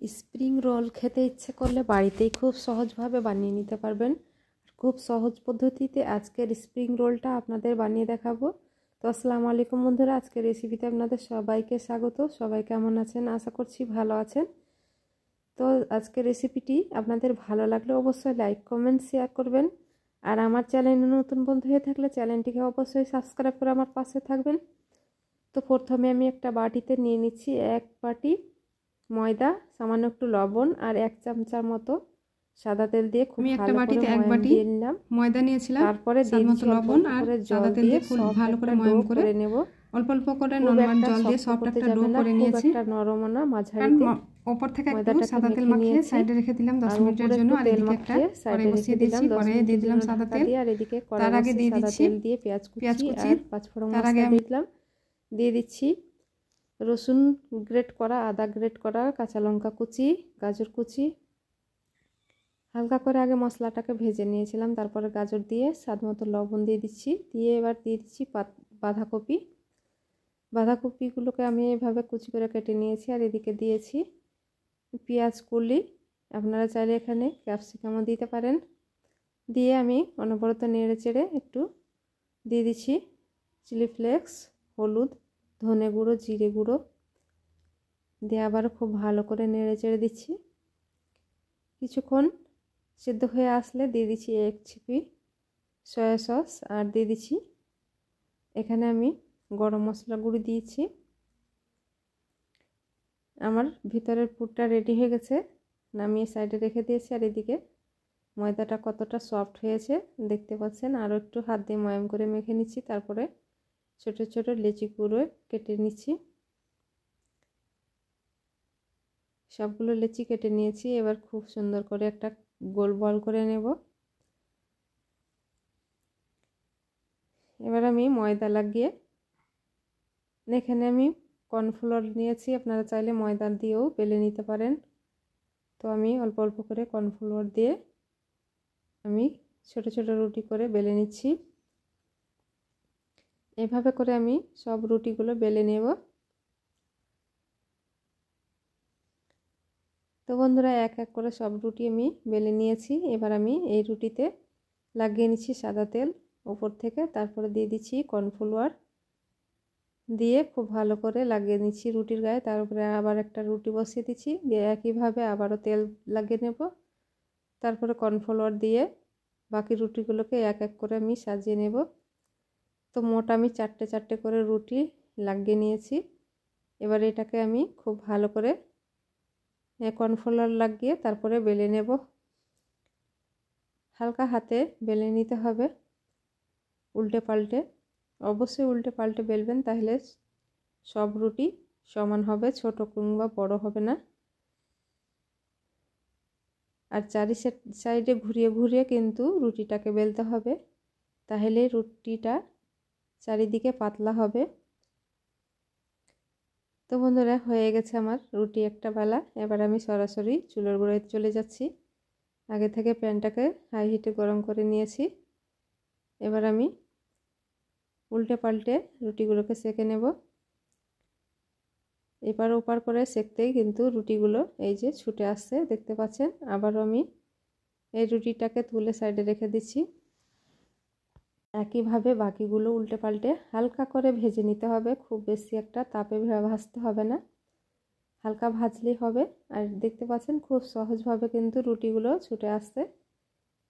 Spring roll খেতে ইচ্ছে করলে বাড়িতেই খুব সহজভাবে বানিয়ে নিতে পারবেন। খুব সহজ পদ্ধতিতে আজকের স্প্রিং রোলটা আপনাদের বানিয়ে দেখাবো। তো আসসালামু আলাইকুম বন্ধুরা, আজকের রেসিপিতে আপনাদের সবাইকে স্বাগত। সবাই কেমন আছেন? আশা করছি ভালো আছেন। তো আজকের রেসিপিটি আপনাদের ভালো লাগলে অবশ্যই লাইক কমেন্ট শেয়ার করবেন। আর আমার চ্যানেলে নতুন বন্ধু হয়ে থাকলে চ্যানেলটিকে অবশ্যই সাবস্ক্রাইব করে আমার পাশে থাকবেন। তো প্রথমে আমি একটা বাটিতে নিয়ে নিচ্ছি 1 বাটি ময়দা, সামান্য একটু লবণ আর 1 চামচার মতো সাদা তেল দিয়ে খুব ভালো করে ময়াম দিয়ে নিলাম। ময়দা নিয়েছিলাম, তারপরে দিয়ে দিচ্ছি লবণ আর সাদা তেল দিয়ে খুব ভালো করে ময়াম করে নেব। অল্প অল্প করে নরমাল জল দিয়ে সফট একটা ডো করে নিয়েছি। একটা নরম না মাঝারিতে উপর থেকে একটু সাদা তেল মাখিয়ে সাইডে রেখে দিলাম 10 মিনিটের জন্য। আর এদিকে একটা কড়াই বসিয়ে দিয়েছি, কড়াইয়ে দিয়ে দিলাম সাদা তেল। আর এদিকে তার আগে দিয়ে দিচ্ছি তেল দিয়ে পেঁয়াজ কুচি আর পাঁচফোড়ন মশলা দিয়ে দিচ্ছি রসুন গ্রেট করা, আদা গ্রেট করা, কাঁচা লঙ্কা কুচি, গাজর কুচি। হালকা করে আগে মশলাটাকে ভেজে নিয়েছিলাম, তারপরে গাজর দিয়ে স্বাদ মতো লবণ দিয়ে দিচ্ছি। দিয়ে এবার দিয়ে দিচ্ছি বাঁধাকপি। বাঁধাকপিগুলোকে আমি এভাবে কুচি করে কেটে নিয়েছি। আর এদিকে দিয়েছি পেঁয়াজ কুলি, আপনারা চাইলে এখানে ক্যাপসিকামও দিতে পারেন। দিয়ে আমি অনবরত নেড়ে চেড়ে একটু দিয়ে দিচ্ছি চিলি ফ্লেক্স, হলুদ, ধনে গুঁড়ো, জিরে গুঁড়ো দিয়ে আবার খুব ভালো করে নেড়ে চেড়ে দিচ্ছি। কিছুক্ষণ সিদ্ধ হয়ে আসলে দিয়ে দিচ্ছি 1 ছিপি সয়া সস আর দিয়ে দিচ্ছি এখানে আমি গরম মশলা গুঁড়ো দিয়েছি। আমার ভিতরের পুরটা রেডি হয়ে গেছে, নামিয়ে সাইডে রেখে দিয়েছি। আর এদিকে ময়দাটা কতটা সফট হয়েছে দেখতে পাচ্ছেন। আরও একটু হাত দিয়ে ময়াম করে মেখে নিচ্ছি। তারপরে ছোট ছোট লেচি করে কেটে নিচ্ছি। সবগুলো লেচি কেটে নিয়েছি। এবার খুব সুন্দর করে একটা গোল বল করে নেব। এবার আমি ময়দা লাগিয়ে এখানে আমি কর্নফ্লোর নিয়েছি, আপনারা চাইলে ময়দা দিয়েও বেলে নিতে পারেন। তো আমি অল্প অল্প করে কর্নফ্লোর দিয়ে আমি ছোট ছোট রুটি করে বেলে নিচ্ছি। এভাবে করে আমি সব রুটিগুলো বেলে নেব। তো বন্ধুরা, এক এক করে সব রুটি আমি বেলে নিয়েছি। এবার আমি এই রুটিতে লাগিয়ে নিচ্ছি সাদা তেল উপর থেকে। তারপরে দিয়ে দিচ্ছি কর্নফ্লাওয়ার দিয়ে খুব ভালো করে লাগিয়ে নিচ্ছি রুটির গায়ে। তারপরে আবার একটা রুটি বসিয়ে দিচ্ছি, দিয়ে একইভাবে আবারও তেল লাগিয়ে নেব। তারপরে কর্নফ্লাওয়ার দিয়ে বাকি রুটিগুলোকে এক এক করে আমি সাজিয়ে নেব। তো মোট আমি 4টে 4টে করে রুটি লাগিয়ে নিয়েছি। এবার এটাকে আমি খুব ভালো করে কর্নফ্লাওয়ার লাগিয়ে তারপরে বেলে নেব। হালকা হাতে বেলে নিতে হবে, উল্টে পাল্টে। অবশ্যই উল্টে পাল্টে বেলবেন, তাহলে সব রুটি সমান হবে, ছোট কিংবা বড় হবে না। আর চারি সাইডে ঘুরিয়ে ঘুরিয়ে কিন্তু রুটিটাকে বেলতে হবে, তাহলে রুটিটা চারিদিকে পাতলা হবে। তো বন্ধুরা, হয়ে গেছে আমার রুটি একটা বেলা। এবার আমি সরাসরি চুলার গোড়ায় চলে যাচ্ছি। আগে থেকে প্যানটাকে হাই হিটে গরম করে নিয়েছি। এবার আমি উল্টে পাল্টে রুটিগুলোকে সেঁকে নেব। এপার ওপার করে সেঁকতেই কিন্তু রুটিগুলো এই যে ছুটে আসছে, দেখতে পাচ্ছেন। আবারও আমি এই রুটিটাকে তুলে সাইডে রেখে দিচ্ছি। একইভাবে বাকিগুলো উল্টে পাল্টে হালকা করে ভেজে নিতে হবে, খুব বেশি একটা তাপে ভাজতে হবে না, হালকা ভাজলেই হবে। আর দেখতে পাচ্ছেন খুব সহজভাবে কিন্তু রুটিগুলো ছুটে আসছে।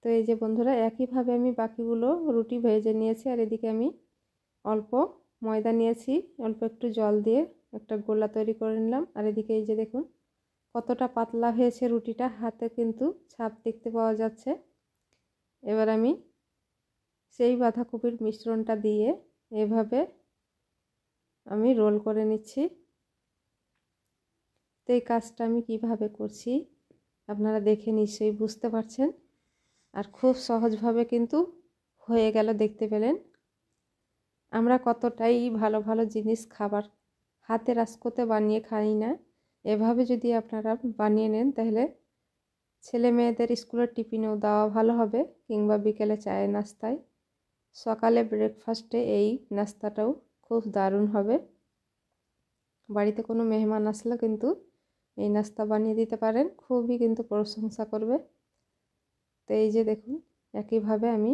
তো এই যে বন্ধুরা, একইভাবে আমি বাকিগুলো রুটি ভেজে নিয়েছি। আর এদিকে আমি অল্প ময়দা নিয়েছি, অল্প একটু জল দিয়ে একটা গোলা তৈরি করে নিলাম। আর এদিকে এই যে দেখুন কতটা পাতলা হয়েছে রুটিটা, হাতে কিন্তু ছাপ দেখতে পাওয়া যাচ্ছে। এবার আমি সেই বাঁধাকপির মিশ্রণটা দিয়ে এভাবে আমি রোল করে নিচ্ছি। তো এই কাজটা আমি কিভাবে করছি আপনারা দেখে নিশ্চয়ই বুঝতে পারছেন। আর খুব সহজভাবে কিন্তু হয়ে গেল, দেখতে পেলেন। আমরা কতটাই ভালো ভালো জিনিস খাবার হাতের আস্কোতে বানিয়ে খাই না, এভাবে যদি আপনারা বানিয়ে নেন তাহলে ছেলে মেয়েদের স্কুলের টিফিনেও দেওয়া ভালো হবে, কিংবা বিকেলে চায়ের নাস্তায়, সকালে ব্রেকফাস্টে এই নাস্তাটাও খুব দারুণ হবে। বাড়িতে কোনো মেহমান আসলে কিন্তু এই নাস্তা বানিয়ে দিতে পারেন, খুবই কিন্তু প্রশংসা করবে। তো এই যে দেখুন, একইভাবে আমি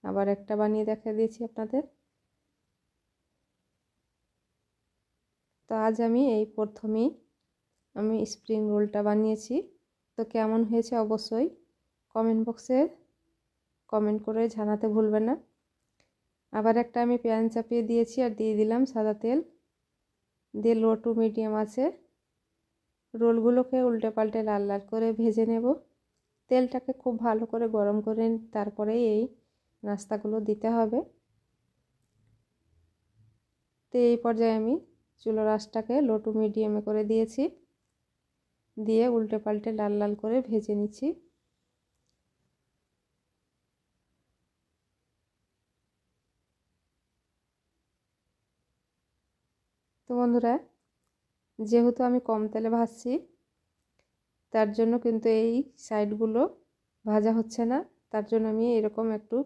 আবার একটা বানিয়ে দেখিয়ে দিয়েছি আপনাদের। তো আজ আমি এই প্রথমেই আমি স্প্রিং রোলটা বানিয়েছি। তো কেমন হয়েছে অবশ্যই কমেন্ট বক্সে কমেন্ট করে জানাতে ভুলবেন না। আবার একটা আমি প্যান চাপিয়ে দিয়েছি আর দিয়ে দিলাম সাদা তেল, দিয়ে লো টু মিডিয়াম আছে রোলগুলোকে উল্টে পাল্টে লাল লাল করে ভেজে নেব। তেলটাকে খুব ভালো করে গরম করে তারপরে এই নাস্তাগুলো দিতে হবে। তো এই পর্যায়ে আমি চুলার আঁচটাকে লো টু মিডিয়ামে করে দিয়েছি, দিয়ে উল্টে পাল্টে লাল লাল করে ভেজে নিচ্ছি। তো বন্ধুরা, যেহেতু আমি কম তেলে ভাজছি তার জন্য কিন্তু এই সাইডগুলো ভাজা হচ্ছে না, তার জন্য আমি এরকম একটু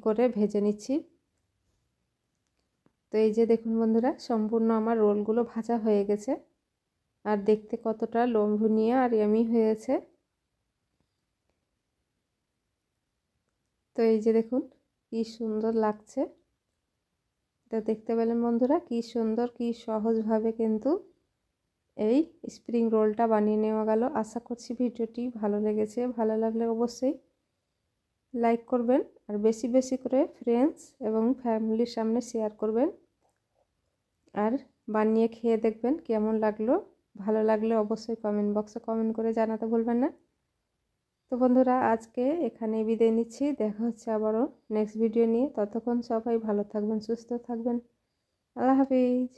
করে ভেজে নিচ্ছি। তো এই যে দেখুন বন্ধুরা, সম্পূর্ণ আমার রোলগুলো ভাজা হয়ে গেছে আর দেখতে কতটা লোভনীয় আর ইয়ামি হয়েছে। তো এই যে দেখুন কি সুন্দর লাগছে। তো দেখতে পেলেন বন্ধুরা কি সুন্দর, কি সহজভাবে কিন্তু এই স্প্রিং রোলটা বানিয়ে নেওয়া গেল। আশা করছি ভিডিওটি ভালো লেগেছে। ভালো লাগলে অবশ্যই লাইক করবেন আর বেশি বেশি করে ফ্রেন্ডস এবং ফ্যামিলির সামনে শেয়ার করবেন আর বানিয়ে খেয়ে দেখবেন কেমন লাগলো। ভালো লাগলে অবশ্যই কমেন্ট বক্সে কমেন্ট করে জানাতে ভুলবেন না। তো বন্ধুরা, আজকে এখানেই বিদায় নিচ্ছি। দেখা হচ্ছে আবারও নেক্সট ভিডিও নিয়ে। ততক্ষণ সবাই ভালো থাকবেন, সুস্থ থাকবেন। আল্লাহ হাফিজ।